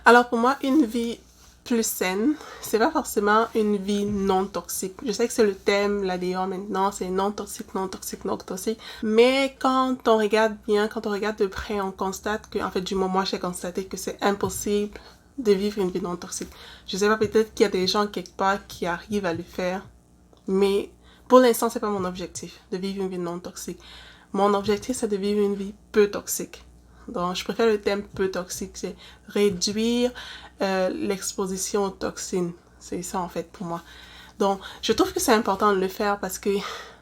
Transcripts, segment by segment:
Alors pour moi, une vie plus saine, c'est pas forcément une vie non toxique. Je sais que c'est le thème là-dedans maintenant, c'est non toxique, non toxique, non toxique. Mais quand on regarde bien, quand on regarde de près, on constate que, en fait, du moment où j'ai constaté que c'est impossible de vivre une vie non toxique. Je sais pas, peut-être qu'il y a des gens quelque part qui arrivent à le faire, mais pour l'instant, c'est pas mon objectif de vivre une vie non toxique. Mon objectif, c'est de vivre une vie peu toxique. Donc, je préfère le thème peu toxique, c'est réduire l'exposition aux toxines. C'est ça, en fait, pour moi. Donc, je trouve que c'est important de le faire parce que,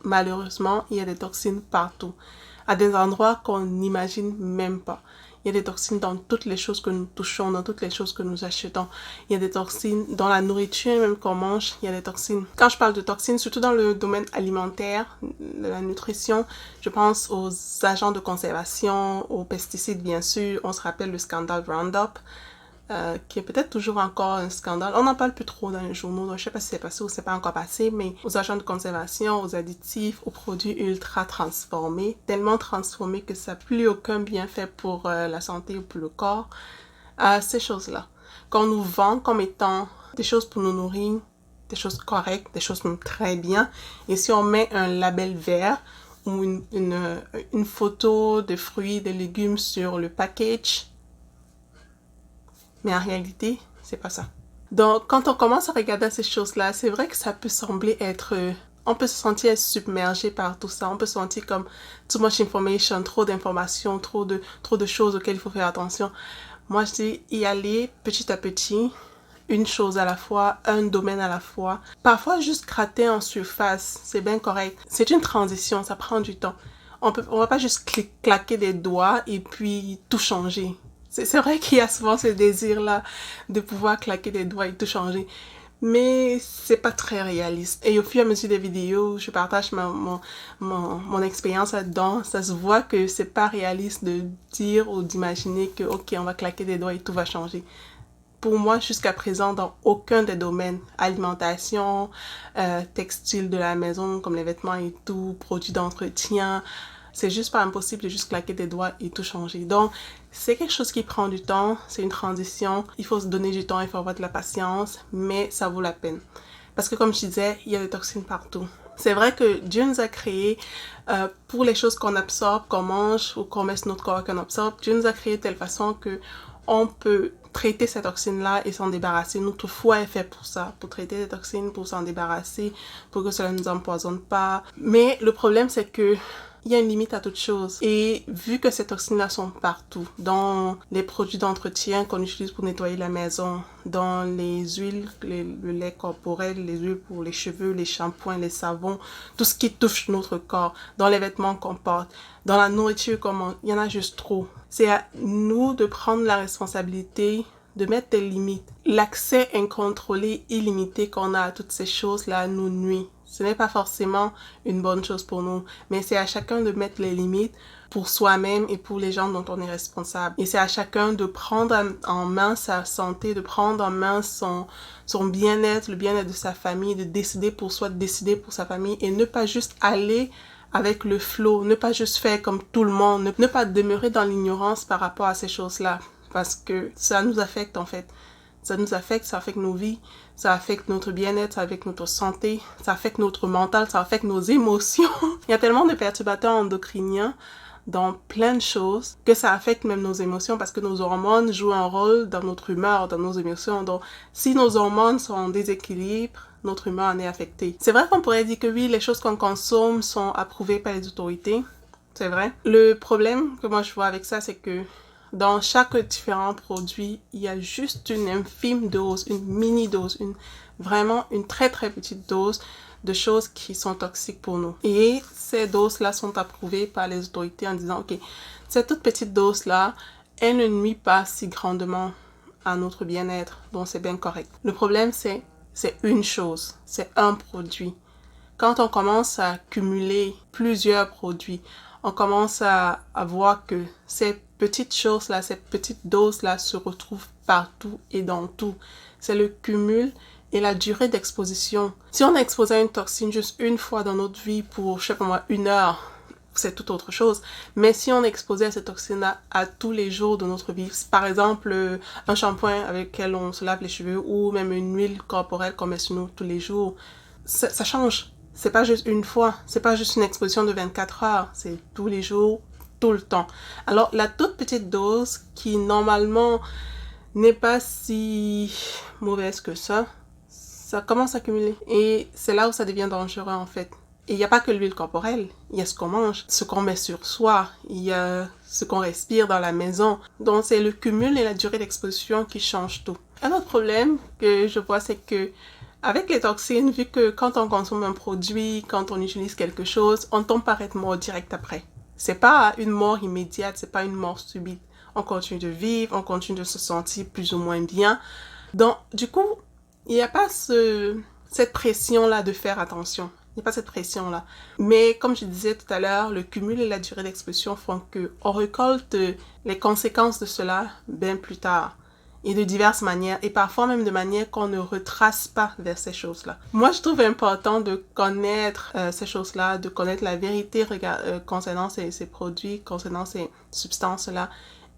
malheureusement, il y a des toxines partout, à des endroits qu'on n'imagine même pas. Il y a des toxines dans toutes les choses que nous touchons, dans toutes les choses que nous achetons. Il y a des toxines dans la nourriture même qu'on mange. Il y a des toxines. Quand je parle de toxines, surtout dans le domaine alimentaire, de la nutrition, je pense aux agents de conservation, aux pesticides bien sûr. On se rappelle le scandale Roundup. Qui est peut-être toujours encore un scandale. On n'en parle plus trop dans les journaux, donc je ne sais pas si c'est passé ou c'est pas encore passé, mais aux agents de conservation, aux additifs, aux produits ultra transformés, tellement transformés que ça n'a plus aucun bienfait pour la santé ou pour le corps, ces choses-là. Qu'on nous vend comme étant des choses pour nous nourrir, des choses correctes, des choses très bien, et si on met un label vert ou une photo de fruits, de légumes sur le package, mais en réalité, c'est pas ça. Donc, quand on commence à regarder ces choses-là, c'est vrai que ça peut sembler être... on peut se sentir submergé par tout ça. On peut se sentir comme too much information, trop d'informations, trop de choses auxquelles il faut faire attention. Moi, je dis y aller petit à petit, une chose à la fois, un domaine à la fois. Parfois, juste gratter en surface, c'est bien correct. C'est une transition, ça prend du temps. On va pas juste claquer des doigts et puis tout changer. C'est vrai qu'il y a souvent ce désir-là de pouvoir claquer des doigts et tout changer. Mais c'est pas très réaliste. Et au fur et à mesure des vidéos, je partage mon expérience là-dedans. Ça se voit que c'est pas réaliste de dire ou d'imaginer que, ok, on va claquer des doigts et tout va changer. Pour moi, jusqu'à présent, dans aucun des domaines, alimentation, textile de la maison, comme les vêtements et tout, produits d'entretien, c'est juste pas impossible de juste claquer des doigts et tout changer. Donc, c'est quelque chose qui prend du temps, c'est une transition, il faut se donner du temps, il faut avoir de la patience, mais ça vaut la peine. Parce que comme je disais, il y a des toxines partout. C'est vrai que Dieu nous a créés pour les choses qu'on absorbe, qu'on mange ou qu'on met sur notre corps, qu'on absorbe. Dieu nous a créés de telle façon que on peut traiter ces toxines-là et s'en débarrasser. Notre foie est fait pour ça, pour traiter les toxines, pour s'en débarrasser, pour que cela ne nous empoisonne pas. Mais le problème, c'est que il y a une limite à toute chose. Et vu que ces toxines-là sont partout, dans les produits d'entretien qu'on utilise pour nettoyer la maison, dans les huiles, le lait corporel, les huiles pour les cheveux, les shampoings, les savons, tout ce qui touche notre corps, dans les vêtements qu'on porte, dans la nourriture qu'on mange, il y en a juste trop. C'est à nous de prendre la responsabilité de mettre des limites. L'accès incontrôlé, illimité qu'on a à toutes ces choses-là nous nuit. Ce n'est pas forcément une bonne chose pour nous, mais c'est à chacun de mettre les limites pour soi-même et pour les gens dont on est responsable. Et c'est à chacun de prendre en main sa santé, de prendre en main son bien-être, le bien-être de sa famille, de décider pour soi, de décider pour sa famille et ne pas juste aller avec le flow, ne pas juste faire comme tout le monde, ne pas demeurer dans l'ignorance par rapport à ces choses-là, parce que ça nous affecte en fait. Ça nous affecte, ça affecte nos vies, ça affecte notre bien-être, ça affecte notre santé, ça affecte notre mental, ça affecte nos émotions. Il y a tellement de perturbateurs endocriniens dans plein de choses que ça affecte même nos émotions parce que nos hormones jouent un rôle dans notre humeur, dans nos émotions. Donc, si nos hormones sont en déséquilibre, notre humeur en est affectée. C'est vrai qu'on pourrait dire que oui, les choses qu'on consomme sont approuvées par les autorités. C'est vrai. Le problème que moi je vois avec ça, c'est que dans chaque différent produit, il y a juste une infime dose, une mini-dose, vraiment une très très petite dose de choses qui sont toxiques pour nous. Et ces doses-là sont approuvées par les autorités en disant, ok, cette toute petite dose-là, elle ne nuit pas si grandement à notre bien-être, donc c'est bien correct. Le problème, c'est une chose, c'est un produit. Quand on commence à cumuler plusieurs produits, on commence à voir que ces petites choses-là, ces petites doses-là se retrouvent partout et dans tout. C'est le cumul et la durée d'exposition. Si on est exposé à une toxine juste une fois dans notre vie pour, je sais pas moi, 1 heure, c'est tout autre chose. Mais si on est exposé à ces toxines-là à tous les jours de notre vie, par exemple, un shampoing avec lequel on se lave les cheveux ou même une huile corporelle qu'on met sur nous tous les jours, ça change. C'est pas juste une fois, c'est pas juste une exposition de 24 heures, c'est tous les jours, tout le temps. Alors, la toute petite dose qui, normalement, n'est pas si mauvaise que ça commence à cumuler. Et c'est là où ça devient dangereux, en fait. Et il n'y a pas que l'huile corporelle, il y a ce qu'on mange, ce qu'on met sur soi, il y a ce qu'on respire dans la maison. Donc c'est le cumul et la durée d'exposition qui changent tout. Un autre problème que je vois, c'est que avec les toxines, vu que quand on consomme un produit, quand on utilise quelque chose, on tombe par être mort direct après. C'est pas une mort immédiate, c'est pas une mort subite. On continue de vivre, on continue de se sentir plus ou moins bien. Donc du coup, il n'y a pas cette pression-là de faire attention. Il n'y a pas cette pression-là. Mais comme je disais tout à l'heure, le cumul et la durée d'exposition font qu'on récolte les conséquences de cela bien plus tard. Et de diverses manières. Et parfois même de manière qu'on ne retrace pas vers ces choses-là. Moi, je trouve important de connaître ces choses-là, de connaître la vérité concernant ces produits, concernant ces substances-là.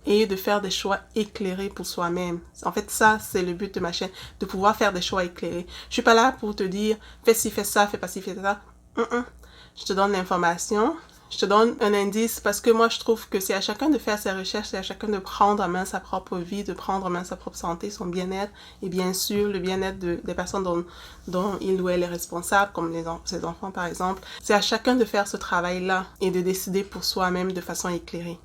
Et de faire des choix éclairés pour soi-même. En fait, ça, c'est le but de ma chaîne, de pouvoir faire des choix éclairés. Je suis pas là pour te dire, fais ci, fais ça, fais pas ci, fais ça. Je te donne l'information, je te donne un indice parce que moi, je trouve que c'est à chacun de faire ses recherches, c'est à chacun de prendre en main sa propre vie, de prendre en main sa propre santé, son bien-être et bien sûr, le bien-être des personnes dont il ou elle est responsable, comme ses enfants par exemple. C'est à chacun de faire ce travail-là et de décider pour soi-même de façon éclairée.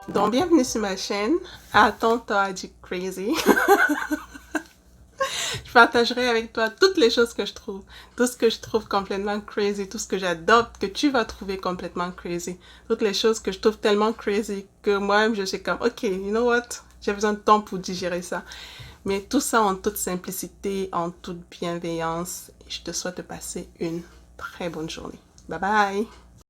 Donc, bienvenue sur ma chaîne. Attends-toi à du crazy. Je partagerai avec toi toutes les choses que je trouve. Tout ce que je trouve complètement crazy. Tout ce que j'adopte, que tu vas trouver complètement crazy. Toutes les choses que je trouve tellement crazy que moi-même je suis comme, ok, you know what? J'ai besoin de temps pour digérer ça. Mais tout ça en toute simplicité, en toute bienveillance. Et je te souhaite de passer une très bonne journée. Bye bye!